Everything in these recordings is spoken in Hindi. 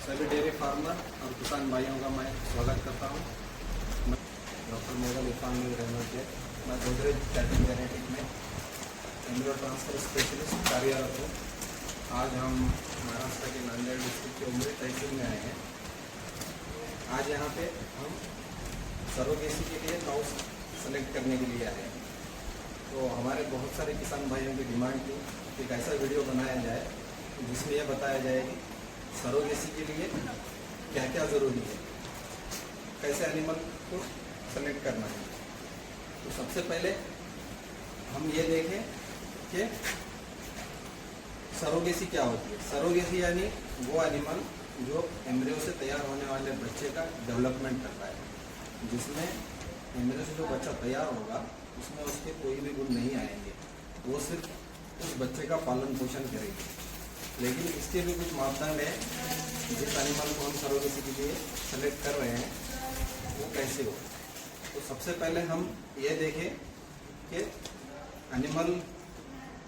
सभी डेयरी फार्मर और किसान भाइयों का मैं स्वागत करता हूँ। मैं डॉक्टर मोगल इरफान रहमत है। मैं गोदरेज कैटल जेनेटिक में एम्ब्रियो ट्रांसफर स्पेशलिस्ट कार्यरत हूँ। आज हम महाराष्ट्र के नांदेड़ डिस्ट्रिक्ट के उमरी तहसील में आए हैं। आज यहाँ पे हम सरोगेसी के लिए काउ सेलेक्ट करने के लिए आए हैं। तो हमारे बहुत सारे किसान भाइयों की डिमांड थी कि एक ऐसा वीडियो बनाया जाए जिसमें यह बताया जाए कि सरोगेसी के लिए क्या क्या ज़रूरी है, कैसे एनिमल को सेलेक्ट करना है। तो सबसे पहले हम ये देखें कि सरोगेसी क्या होती है। सरोगेसी यानी वो एनिमल जो एम्ब्रियो से तैयार होने वाले बच्चे का डेवलपमेंट करता है, जिसमें एम्ब्रियो से जो बच्चा तैयार होगा उसमें उसके कोई भी गुण नहीं आएंगे, वो सिर्फ उस बच्चे का पालन पोषण करेगी। लेकिन इसके भी कुछ मापदंड है। जिस एनिमल को हम सरोगेसी के लिए सेलेक्ट कर रहे हैं वो कैसे हो। तो सबसे पहले हम ये देखें कि एनिमल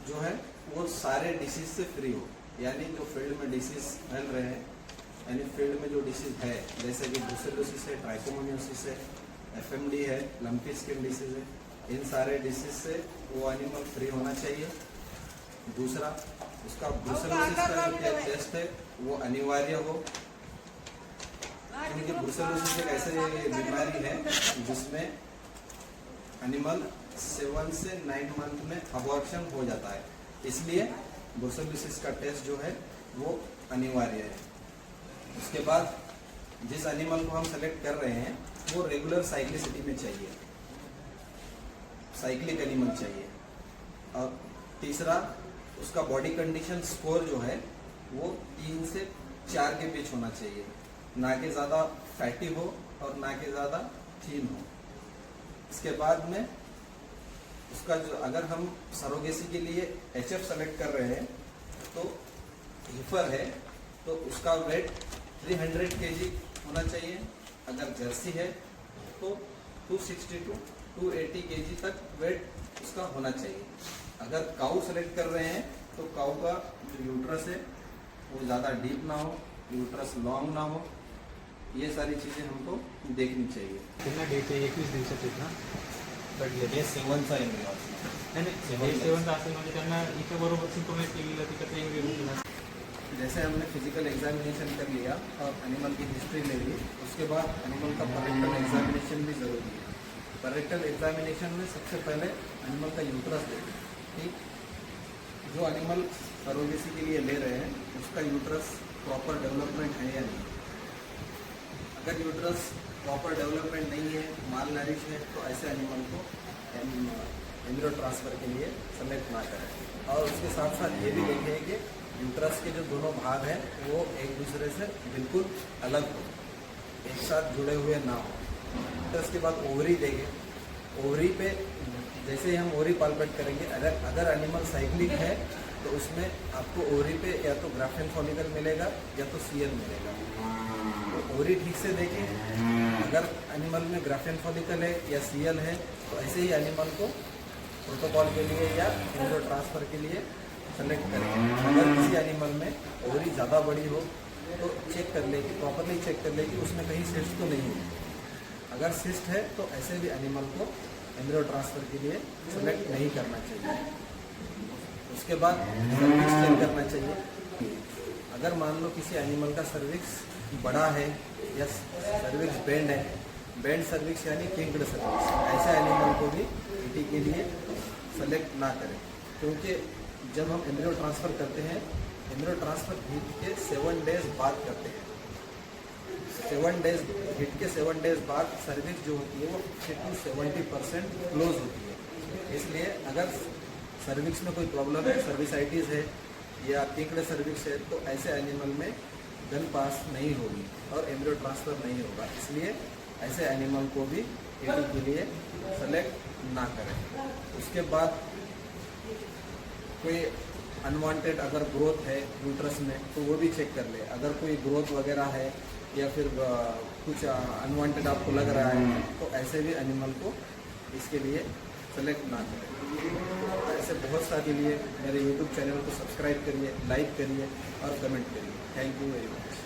जो है वो सारे डिसीज से फ्री हो, यानी जो फील्ड में डिसीज फैल रहे हैं, यानी फील्ड में जो डिसीज है जैसे कि ब्रुसेलोसिस है, ट्राइकोमोनियोसिस है, एफएमडी है, लंपी स्किन डिसीज है, इन सारे डिसीज से वो एनिमल फ्री होना चाहिए। दूसरा, उसका ब्रुसेलोसिस का जो टेस्ट है वो अनिवार्य हो, क्योंकि ब्रुसेलोसिस एक ऐसी बीमारी है जिसमें एनिमल 7 से 9 मंथ में अबॉर्शन हो जाता है, इसलिए ब्रुसेलोसिस का टेस्ट जो है वो अनिवार्य है। उसके बाद जिस एनिमल को हम सेलेक्ट कर रहे हैं वो रेगुलर साइक्लिसिटी में चाहिए, साइक्लिक एनिमल चाहिए। और तीसरा, उसका बॉडी कंडीशन स्कोर जो है वो 3 से 4 के बीच होना चाहिए, ना कि ज़्यादा फैटी हो और ना कि ज़्यादा थीन हो। इसके बाद में उसका जो, अगर हम सरोगेसी के लिए एचएफ सेलेक्ट कर रहे हैं तो हीफर है तो उसका वेट 300 kg होना चाहिए। अगर जर्सी है तो 260 to 280 kg तक वेट उसका होना चाहिए। अगर काऊ सेलेक्ट कर रहे हैं तो काऊ का जो यूट्रस है वो ज़्यादा डीप ना हो, यूट्रस लॉन्ग ना हो, ये सारी चीज़ें हमको देखनी चाहिए। कितना डेट है? 21 दिवसात ना हे 7चा एम्ब्रियो नाही 7 असेल म्हणजे त्यांना इथे बरोबर सिम्पटोमेट केलेलं तिकडे एम्ब्रियो। जैसे हमने फिजिकल एग्जामिनेशन कर लिया और एनिमल की हिस्ट्री ले ली, उसके बाद एनिमल का पैरेंटल एग्जामिनेशन भी ज़रूरी है। पैरेंटल एग्जामिनेशन में सबसे पहले एनिमल का यूट्रस देखें कि जो एनिमल सरोगेसी के लिए ले रहे हैं उसका यूट्रस प्रॉपर डेवलपमेंट है या नहीं। अगर यूट्रस प्रॉपर डेवलपमेंट नहीं है, माल नरिश है, तो ऐसे एनिमल को एम्ब्रियो ट्रांसफ़र के लिए सेलेक्ट ना करें। और उसके साथ साथ ये भी देखें कि यूट्रस के जो दोनों भाग हैं वो एक दूसरे से बिल्कुल अलग हो, एक साथ जुड़े हुए ना हो। यूट्रस के बाद ओवरी देखें। ओवरी पे जैसे ही हम ओवरी पाल्पेट करेंगे, अगर एनिमल साइक्लिक है तो उसमें आपको ओवरी पे या तो ग्राफियन फॉलिकल मिलेगा या तो सीएल मिलेगा। तो ओवरी ठीक से देखें। अगर एनिमल में ग्राफियन फॉलिकल है या सीएल है तो ऐसे ही एनिमल को प्रोटोकॉल के लिए या एम्ब्रियो ट्रांसफ़र के लिए सेलेक्ट करें। अगर किसी एनिमल में ओवरी ज़्यादा बड़ी हो तो चेक कर ले कि प्रॉपरली चेक कर ले कि उसमें कहीं सिस्ट तो नहीं है। अगर सिस्ट है तो ऐसे भी एनिमल को एम्ब्रियो ट्रांसफ़र के लिए सेलेक्ट नहीं करना चाहिए। उसके बाद सर्विक्स चेक करना चाहिए। अगर मान लो किसी एनिमल का सर्विक्स बड़ा है या सर्विक्स बेंड है, बेंड सर्विक्स यानी किंक्ड सर्विक्स, ऐसे एनिमल को भी ईटी के लिए सेलेक्ट ना करें। क्योंकि जब हम एम्ब्रियो ट्रांसफ़र करते हैं, एम्ब्रियो ट्रांसफ़र हिट के 7 डेज बाद करते हैं। 7 डेज हिट के 7 डेज बाद सर्विक्स जो होती है वो 50 to 70% क्लोज होती है। इसलिए अगर सर्विक्स में कोई प्रॉब्लम है, सर्विसाइटिस है या किंक्ड सर्विक्स है, तो ऐसे एनिमल में गन पास नहीं होगी और एम्ब्रियो ट्रांसफ़र नहीं होगा। इसलिए ऐसे एनिमल को भी ईटी के लिए सेलेक्ट ना करें। उसके बाद कोई अनवांटेड अगर ग्रोथ है यूट्रस में तो वो भी चेक कर ले। अगर कोई ग्रोथ वगैरह है या फिर कुछ अनवांटेड आपको लग रहा है तो ऐसे भी एनिमल को इसके लिए सेलेक्ट ना करें। ऐसे बहुत सारे लिए मेरे यूट्यूब चैनल को सब्सक्राइब करिए, लाइक करिए और कमेंट करिए। Thank you very much.